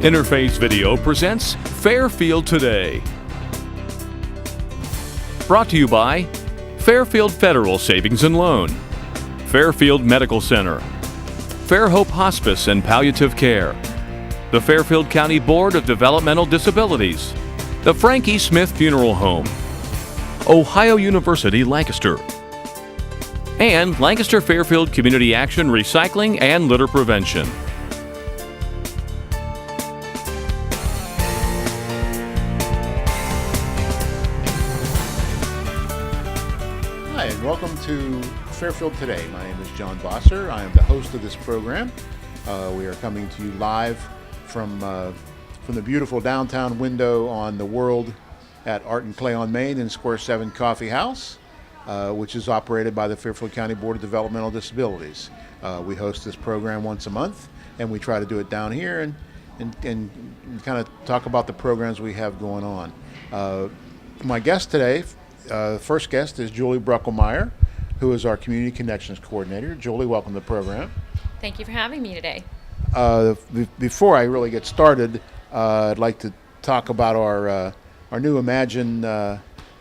Interface Video presents Fairfield Today. Brought to you by Fairfield Federal Savings and Loan, Fairfield Medical Center, Fairhope Hospice and Palliative Care, the Fairfield County Board of Developmental Disabilities, the Frankie Smith Funeral Home, Ohio University Lancaster, and Lancaster Fairfield Community Action Recycling and Litter Prevention. Hi, and welcome to Fairfield Today. My name is John Bosser. I am the host of this program. We are coming to you live from the beautiful downtown window on the World at Art and Clay on Main in Square 7 Coffee House, which is operated by the Fairfield County Board of Developmental Disabilities. We host this program once a month, and we try to do it down here and kind of talk about the programs we have going on. My guest today, first guest, is Julie Bruckelmeyer, who is our Community Connections Coordinator. Julie, welcome to the program. Thank you for having me today. Before I really get started, I'd like to talk about our new Imagine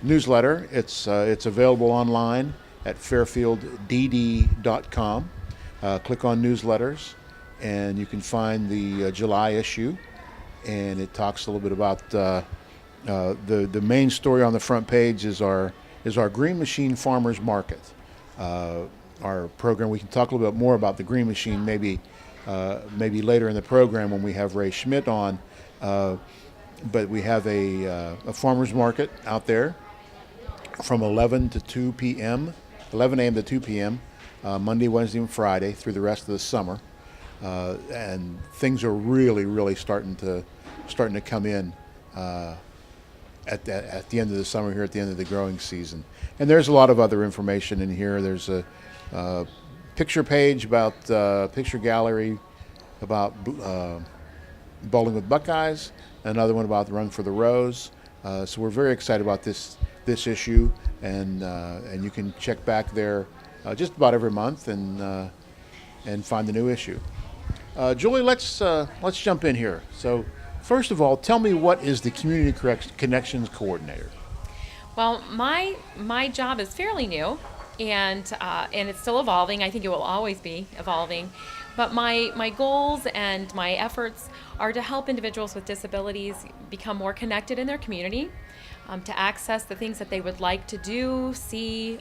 newsletter. It's available online at fairfielddd.com. Click on newsletters, and you can find the July issue, and it talks a little bit about the main story on the front page is our Green Machine Farmers Market. Our program, we can talk a little bit more about the Green Machine maybe later in the program when we have Ray Schmidt on. But we have a farmers market out there from 11 to 2 p.m., 11 a.m. to 2 p.m., Monday, Wednesday, and Friday through the rest of the summer. And things are really starting to come in at the end of the summer here, at the end of the growing season. And there's a lot of other information in here. There's a picture page about picture gallery about Bowling with Buckeyes, another one about the Run for the Rose. So we're very excited about this issue, and you can check back there just about every month and find the new issue. Julie, let's jump in here. So first of all, tell me, what is the Community Connections Coordinator? Well, my job is fairly new, and it's still evolving. I think it will always be evolving. But my goals and my efforts are to help individuals with disabilities become more connected in their community, to access the things that they would like to do, see,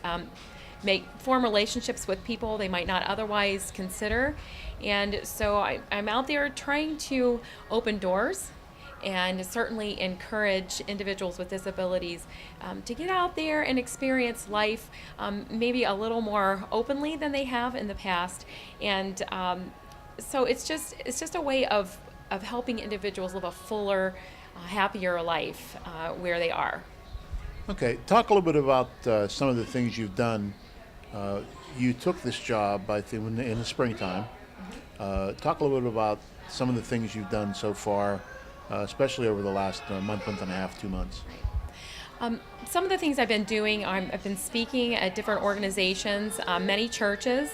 form relationships with people they might not otherwise consider. And so I'm out there trying to open doors and certainly encourage individuals with disabilities to get out there and experience life maybe a little more openly than they have in the past. And so it's just a way of helping individuals live a fuller, happier life where they are. Okay, talk a little bit about some of the things you've done. You took this job, I think, in the springtime. Talk a little bit about some of the things you've done so far, especially over the last month and a half, 2 months. Some of the things I've been doing, I've been speaking at different organizations, many churches,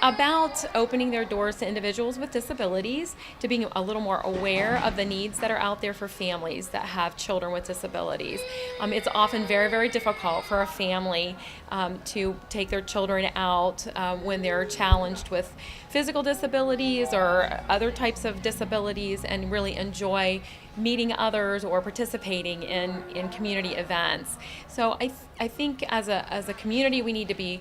about opening their doors to individuals with disabilities, to being a little more aware of the needs that are out there for families that have children with disabilities. It's often very difficult for a family to take their children out when they're challenged with physical disabilities or other types of disabilities, and really enjoy meeting others or participating in community events. So I think as a community, we need to be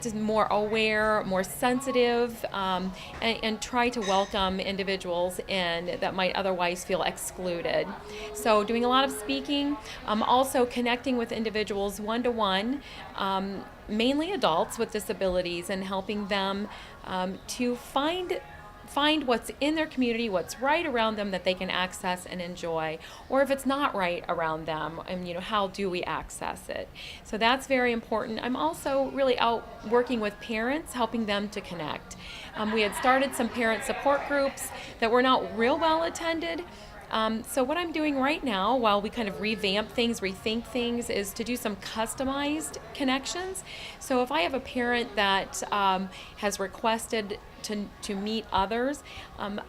just more aware, more sensitive, and try to welcome individuals in that might otherwise feel excluded. So doing a lot of speaking, also connecting with individuals one-to-one, mainly adults with disabilities, and helping them to find what's in their community, what's right around them that they can access and enjoy, or if it's not right around them, and how do we access it? So that's very important. I'm also really out working with parents, helping them to connect. We had started some parent support groups that were not real well attended. So what I'm doing right now, while we kind of revamp things, rethink things, is to do some customized connections. So if I have a parent that has requested to meet others.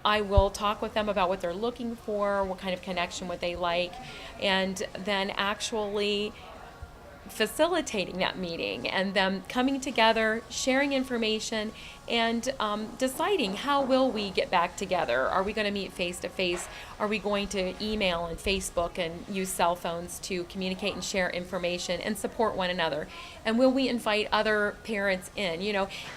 I will talk with them about what they're looking for, what kind of connection would they like, and then actually facilitating that meeting and them coming together, sharing information, and deciding how will we get back together. Are we going to meet face to face? Are we going to email and Facebook and use cell phones to communicate and share information and support one another? And will we invite other parents in?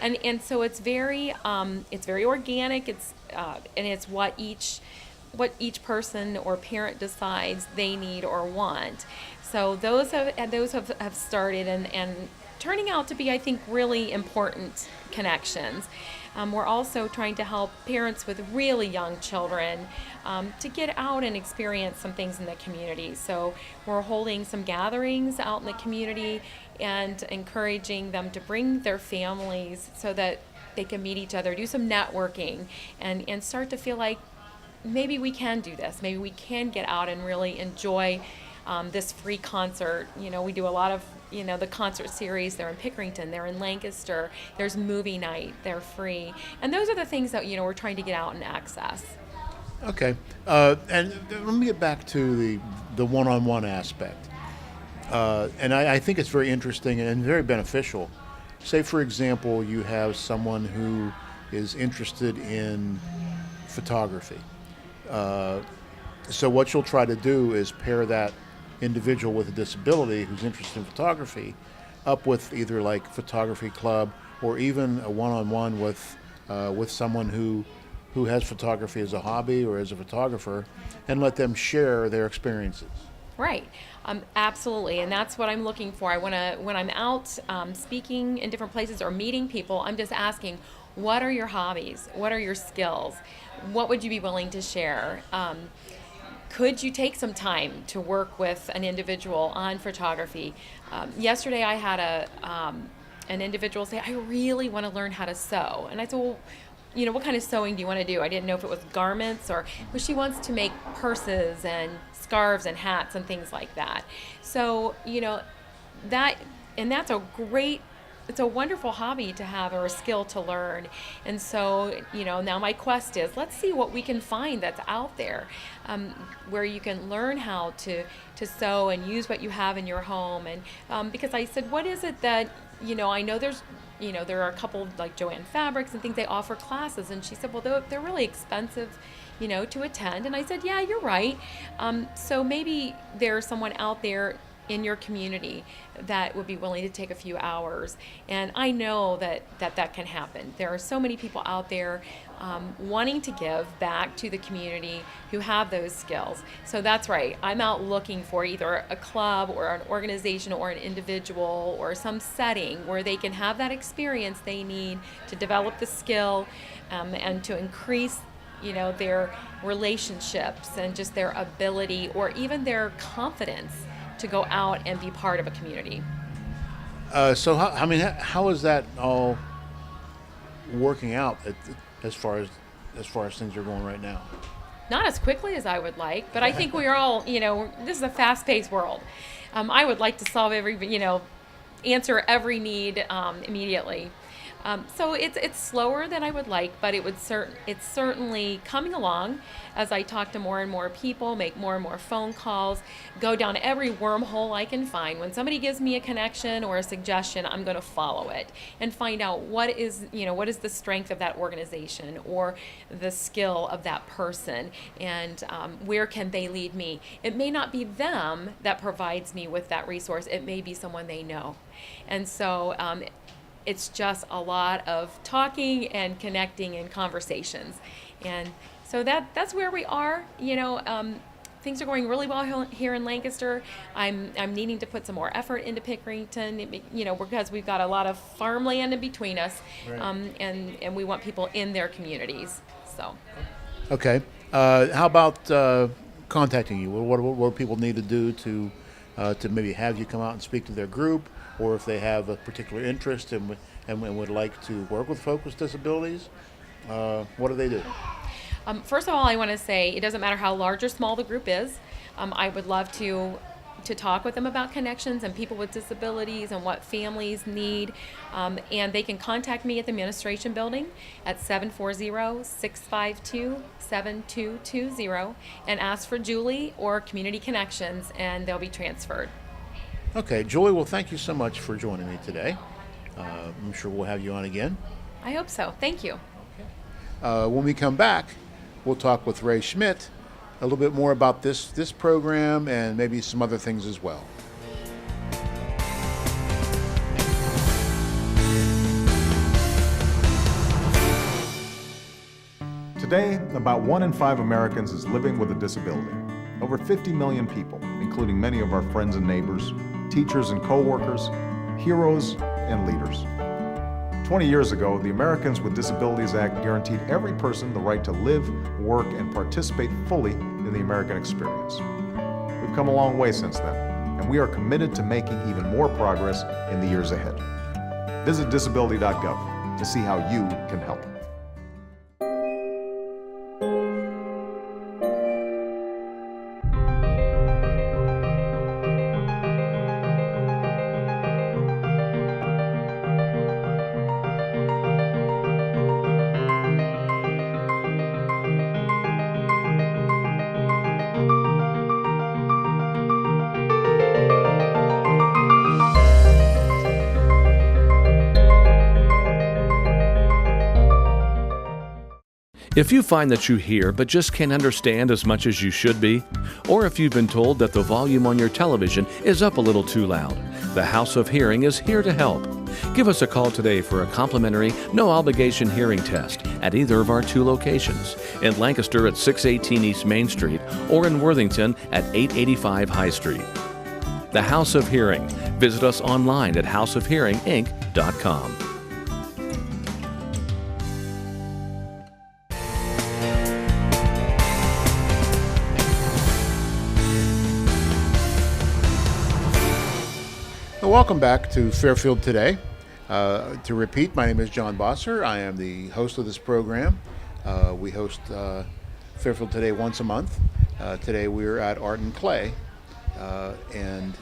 And so it's very organic. And it's what each person or parent decides they need or want. So those have started and turning out to be, I think, really important connections. We're also trying to help parents with really young children to get out and experience some things in the community. So we're holding some gatherings out in the community and encouraging them to bring their families so that they can meet each other, do some networking, and start to feel like maybe we can do this. Maybe we can get out and really enjoy this free concert. We do a lot of, the concert series. They're in Pickerington, they're in Lancaster, there's movie night, they're free. And those are the things that, we're trying to get out and access. Okay. And let me get back to the one-on-one aspect. And I think it's very interesting and very beneficial. Say, for example, you have someone who is interested in photography. So what you'll try to do is pair that individual with a disability who's interested in photography up with either like photography club or even a one-on-one with someone who has photography as a hobby or as a photographer, and let them share their experiences. Right. Absolutely. And that's what I'm looking for. When I'm out speaking in different places or meeting people, I'm just asking, what are your hobbies? What are your skills? What would you be willing to share? Could you take some time to work with an individual on photography? Yesterday I had an individual say, I really want to learn how to sew. And I said, well, what kind of sewing do you want to do? I didn't know if it was garments but she wants to make purses and scarves and hats and things like that. So, it's a wonderful hobby to have or a skill to learn. And so, now my quest is, let's see what we can find that's out there where you can learn how to sew and use what you have in your home. And because I said, what is it that, I know there are a couple like Joanne Fabrics and things, they offer classes. And she said, well, they're really expensive, to attend. And I said, yeah, you're right. So maybe there's someone out there in your community that would be willing to take a few hours. And I know that can happen. There are so many people out there wanting to give back to the community who have those skills. So that's right. I'm out looking for either a club or an organization or an individual or some setting where they can have that experience they need to develop the skill and to increase their relationships and just their ability or even their confidence to go out and be part of a community. So how is that all working out as far as things are going right now? Not as quickly as I would like, but I think we are all, this is a fast-paced world. I would like to solve answer every need immediately. So it's slower than I would like, but it's certainly coming along as I talk to more and more people, make more and more phone calls, go down every wormhole I can find. When somebody gives me a connection or a suggestion, I'm going to follow it and find out what is the strength of that organization or the skill of that person, and where can they lead me. It may not be them that provides me with that resource. It may be someone they know. And so it's just a lot of talking and connecting and conversations. And so that's where we are. Things are going really well here in Lancaster. I'm needing to put some more effort into Pickerington, because we've got a lot of farmland in between us, right. And we want people in their communities. So. Okay. How about contacting you? What do people need to do to maybe have you come out and speak to their group, or if they have a particular interest and would like to work with folks with disabilities? What do they do? First of all, I want to say it doesn't matter how large or small the group is. I would love to to talk with them about connections and people with disabilities and what families need. And they can contact me at the administration building at 740-652-7220 and ask for Julie or Community Connections, and they'll be transferred. Okay, Julie, well, thank you so much for joining me today. I'm sure we'll have you on again. I hope so. Thank you. When we come back, we'll talk with Ray Schmidt a little bit more about this program and maybe some other things as well. Today, about 1 in 5 Americans is living with a disability. Over 50 million people, including many of our friends and neighbors, teachers and co-workers, heroes and leaders. 20 years ago, the Americans with Disabilities Act guaranteed every person the right to live, work, and participate fully in the American experience. We've come a long way since then, and we are committed to making even more progress in the years ahead. Visit disability.gov to see how you can help. If you find that you hear but just can't understand as much as you should be, or if you've been told that the volume on your television is up a little too loud, the House of Hearing is here to help. Give us a call today for a complimentary, no-obligation hearing test at either of our 2 locations, in Lancaster at 618 East Main Street or in Worthington at 885 High Street. The House of Hearing. Visit us online at houseofhearinginc.com. Welcome back to Fairfield Today. To repeat, my name is John Bosser. I am the host of this program. We host Fairfield Today once a month. Today we're at Art and Clay and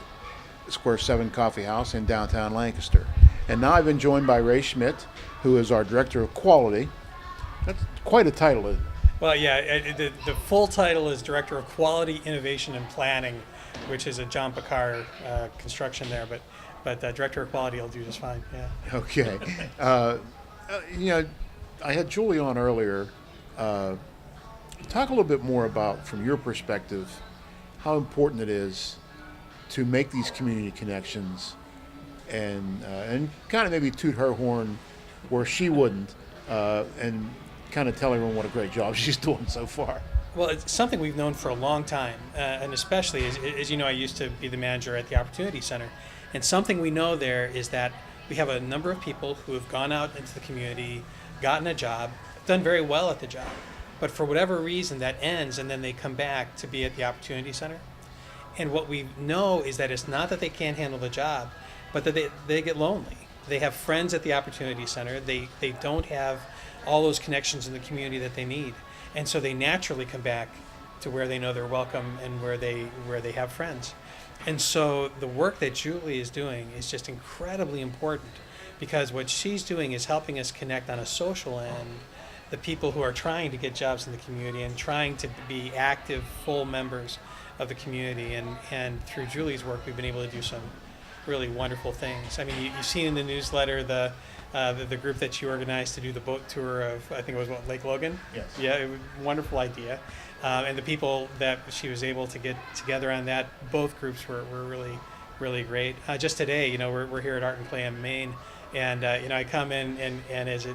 Square 7 Coffee House in downtown Lancaster. And now I've been joined by Ray Schmidt, who is our Director of Quality. That's quite a title, isn't it? Well, yeah, the full title is Director of Quality, Innovation, and Planning, which is a John Picard construction there, but Director of Quality will do just fine, yeah. Okay. I had Julie on earlier. Talk a little bit more about, from your perspective, how important it is to make these community connections and kind of maybe toot her horn where she wouldn't, and kind of tell everyone what a great job she's doing so far. Well, it's something we've known for a long time, and especially, as you know, I used to be the manager at the Opportunity Center, and something we know there is that we have a number of people who have gone out into the community, gotten a job, done very well at the job, but for whatever reason that ends, and then they come back to be at the Opportunity Center. And what we know is that it's not that they can't handle the job, but that they get lonely. They have friends at the Opportunity Center. They don't have all those connections in the community that they need. And so they naturally come back to where they know they're welcome and where they have friends. And so the work that Julie is doing is just incredibly important, because what she's doing is helping us connect on a social end the people who are trying to get jobs in the community and trying to be active, full members of the community. And through Julie's work, we've been able to do some really wonderful things. I mean, you've seen in the newsletter the group that she organized to do the boat tour of, I think it was Lake Logan? Yes. Yeah, it was a wonderful idea. And the people that she was able to get together on that, both groups were really, really great. Just today, we're here at Art and Clay in Maine, and I come in and as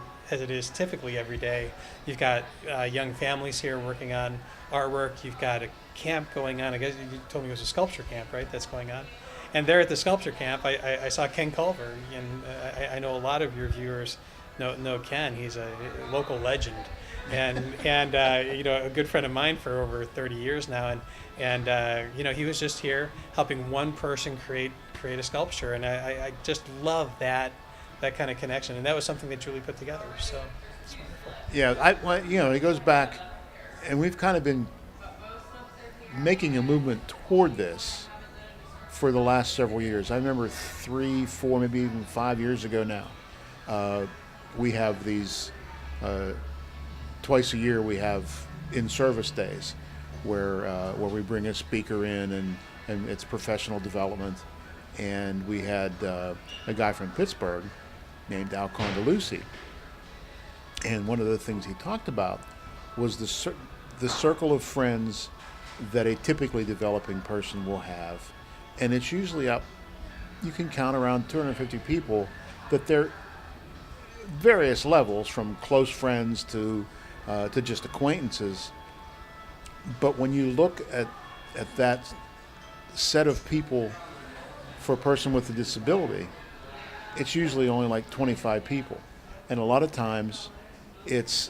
it is typically every day, you've got young families here working on artwork. You've got a camp going on. I guess you told me it was a sculpture camp, right? That's going on. And there at the sculpture camp, I saw Ken Culver, and I know a lot of your viewers know Ken. He's a local legend, and a good friend of mine for over 30 years now. And he was just here helping one person create a sculpture, and I just love that kind of connection. And that was something that Julie put together. So it's wonderful. Yeah, it goes back, and we've kind of been making a movement toward this for the last several years. I remember 3, 4, maybe even 5 years ago now. We have these twice a year. We have in-service days where we bring a speaker in, and it's professional development. And we had a guy from Pittsburgh named Al Condalucci. And one of the things he talked about was the circle of friends that a typically developing person will have. And it's usually up, you can count around 250 people, that they're various levels, from close friends to just acquaintances. But when you look at that set of people for a person with a disability, it's usually only like 25 people. And a lot of times it's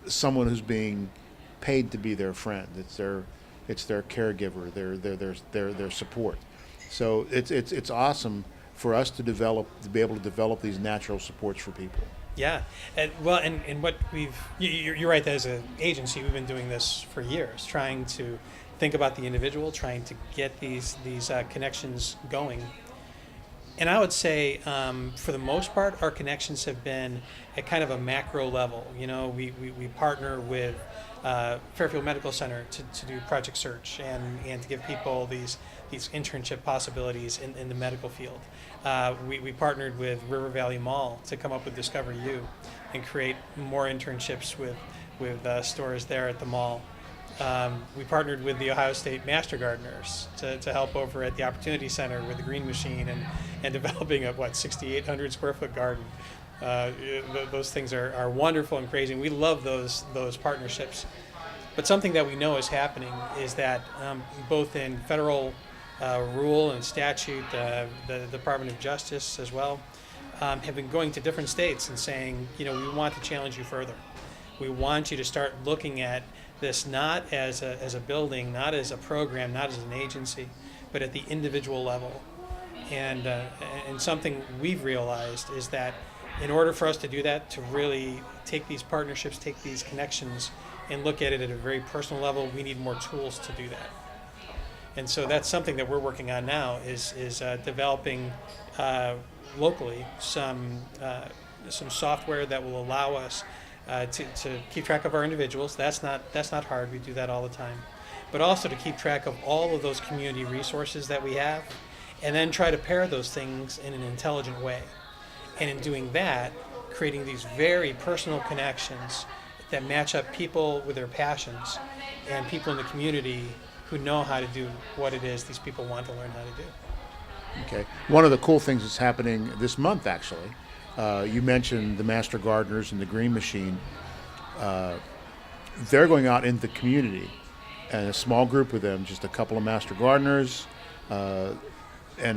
someone who's being paid to be their friend. It's their caregiver, their support. So it's awesome for us to be able to develop these natural supports for people. Yeah, and what you're right. As an agency, we've been doing this for years, trying to think about the individual, trying to get these connections going. And I would say, for the most part, our connections have been at kind of a macro level. You know, we partner with Fairfield Medical Center to do project search and to give people these internship possibilities in the medical field. We partnered with River Valley Mall to come up with Discover You and create more internships with stores there at the mall. We partnered with the Ohio State Master Gardeners to help over at the Opportunity Center with the Green Machine and developing a 6,800 square foot garden. Those things are wonderful and crazy, and we love those partnerships. But something that we know is happening is that both in federal rule and statute, the Department of Justice as well, have been going to different states and saying, we want to challenge you further. We want you to start looking at this not as a building, not as a program, not as an agency, but at the individual level. And something we've realized is that in order for us to do that, to really take these partnerships, take these connections, and look at it at a very personal level, we need more tools to do that. And so that's something that we're working on now is developing locally some software that will allow us to keep track of our individuals. That's not hard. We do that all the time. But also to keep track of all of those community resources that we have, and then try to pair those things in an intelligent way. And in doing that, creating these very personal connections that match up people with their passions and people in the community who know how to do what it is these people want to learn how to do. Okay. One of the cool things that's happening this month, actually, you mentioned the Master Gardeners and the Green Machine. They're going out into the community, and a small group of them, just a couple of Master Gardeners and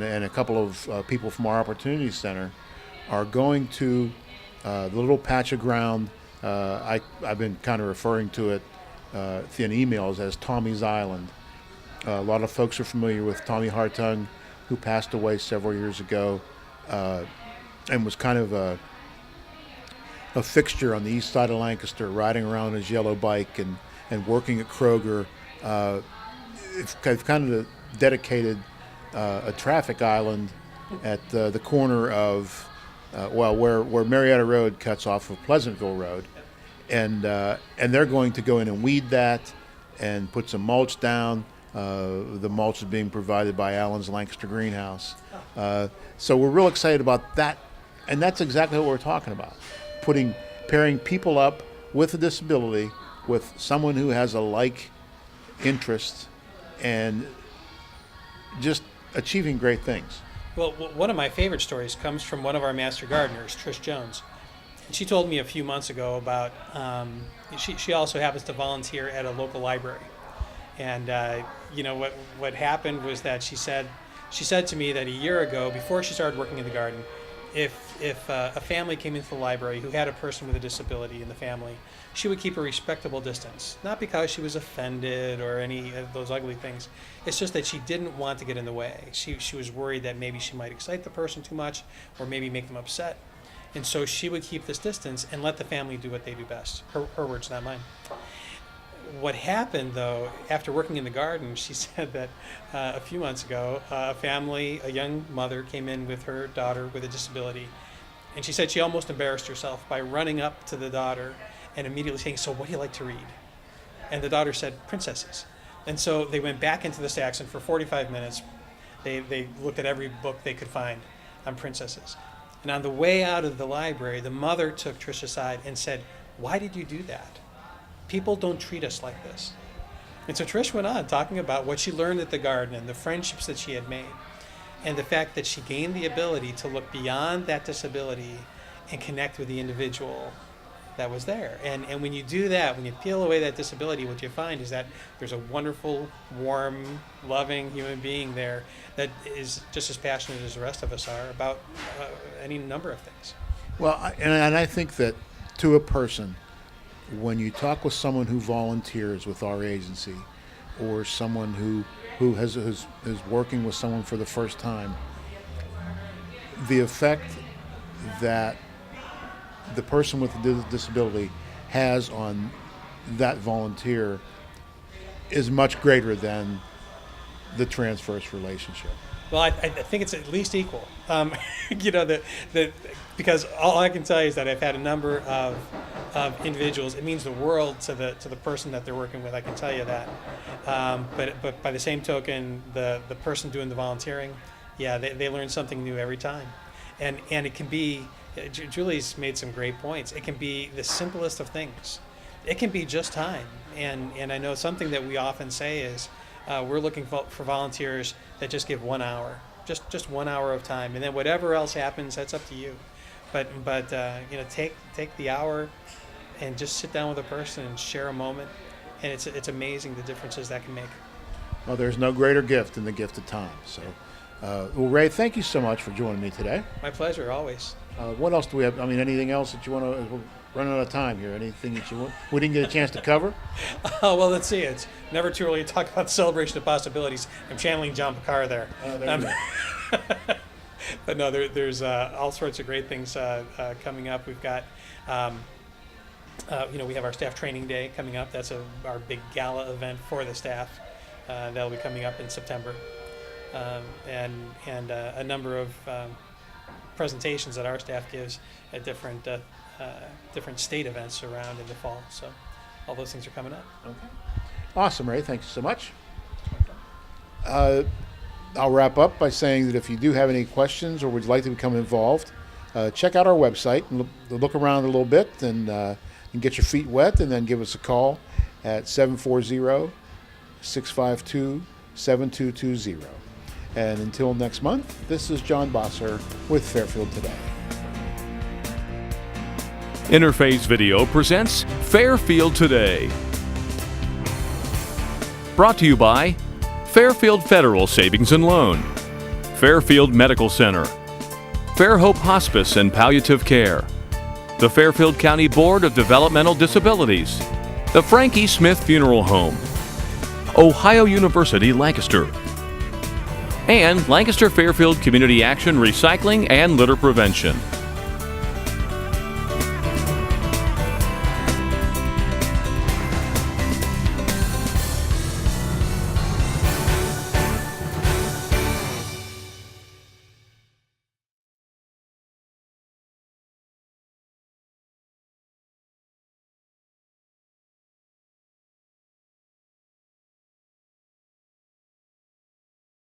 a couple of people from our Opportunity Center, are going to the little patch of ground. I've been kind of referring to it in emails as Tommy's Island. A lot of folks are familiar with Tommy Hartung, who passed away several years ago and was kind of a fixture on the east side of Lancaster, riding around his yellow bike and working at Kroger. It's kind of dedicated a traffic island at the corner of where Marietta Road cuts off of Pleasantville Road, and they're going to go in and weed that and put some mulch down. The mulch is being provided by Allen's Lancaster Greenhouse. So we're real excited about that, and that's exactly what we're talking about: pairing people up with a disability with someone who has a like interest, and just achieving great things. Well, one of my favorite stories comes from one of our Master Gardeners, Trish Jones. And she told me a few months ago about, she also happens to volunteer at a local library. And, what happened was that she said to me that a year ago, before she started working in the garden, if a family came into the library who had a person with a disability in the family, she would keep a respectable distance. Not because she was offended or any of those ugly things. It's just that she didn't want to get in the way. She was worried that maybe she might excite the person too much or maybe make them upset. And so she would keep this distance and let the family do what they do best. Her words, not mine. what happened, though, after working in the garden, she said that a few months ago, a young mother came in with her daughter with a disability. And she said she almost embarrassed herself by running up to the daughter and immediately saying, "So what do you like to read?" And the daughter said, "Princesses." And so they went back into the stacks, and for 45 minutes, they looked at every book they could find on princesses. And on the way out of the library, the mother took Trish aside and said, "Why did you do that? People don't treat us like this." And so Trish went on talking about what she learned at the garden and the friendships that she had made, and the fact that she gained the ability to look beyond that disability and connect with the individual that was there. And when you do that, when you peel away that disability, what you find is that there's a wonderful, warm, loving human being there that is just as passionate as the rest of us are about any number of things. Well, and I think that to a person, when you talk with someone who volunteers with our agency, or someone who is working with someone for the first time, the effect that the person with the disability has on that volunteer is much greater than the transverse relationship. Well, I think it's at least equal. Because all I can tell you is that I've had a number of individuals. It means the world to the person that they're working with. I can tell you that. But by the same token, the person doing the volunteering, yeah, they learn something new every time, and it can be. Julie's made some great points. It can be the simplest of things. It can be just time, and I know something that we often say is we're looking for volunteers that just give 1 hour, just 1 hour of time, and then whatever else happens, that's up to you. But take the hour and just sit down with a person and share a moment, and it's amazing the differences that can make. Well, there's no greater gift than the gift of time. So, well, Ray, thank you so much for joining me today. My pleasure, always. What else do we have? I mean, anything else that you want to? We're running out of time here. Anything that you want? We didn't get a chance to cover? Well, let's see. It's never too early to talk about the celebration of possibilities. I'm channeling John Picard there. There you go. But no, there's all sorts of great things coming up. We've got, we have our staff training day coming up. That's our big gala event for the staff. That'll be coming up in September, and a number of presentations that our staff gives at different state events around in the fall. So all those things are coming up. Okay. Awesome, Ray. Thank you so much. I'll wrap up by saying that if you do have any questions or would like to become involved, check out our website and look around a little bit and get your feet wet, and then give us a call at 740-652-7220. And until next month, this is John Bosser with Fairfield Today. Interface Video presents Fairfield Today. Brought to you by Fairfield Federal Savings and Loan, Fairfield Medical Center, Fairhope Hospice and Palliative Care, the Fairfield County Board of Developmental Disabilities, the Frankie Smith Funeral Home, Ohio University Lancaster, and Lancaster Fairfield Community Action Recycling and Litter Prevention.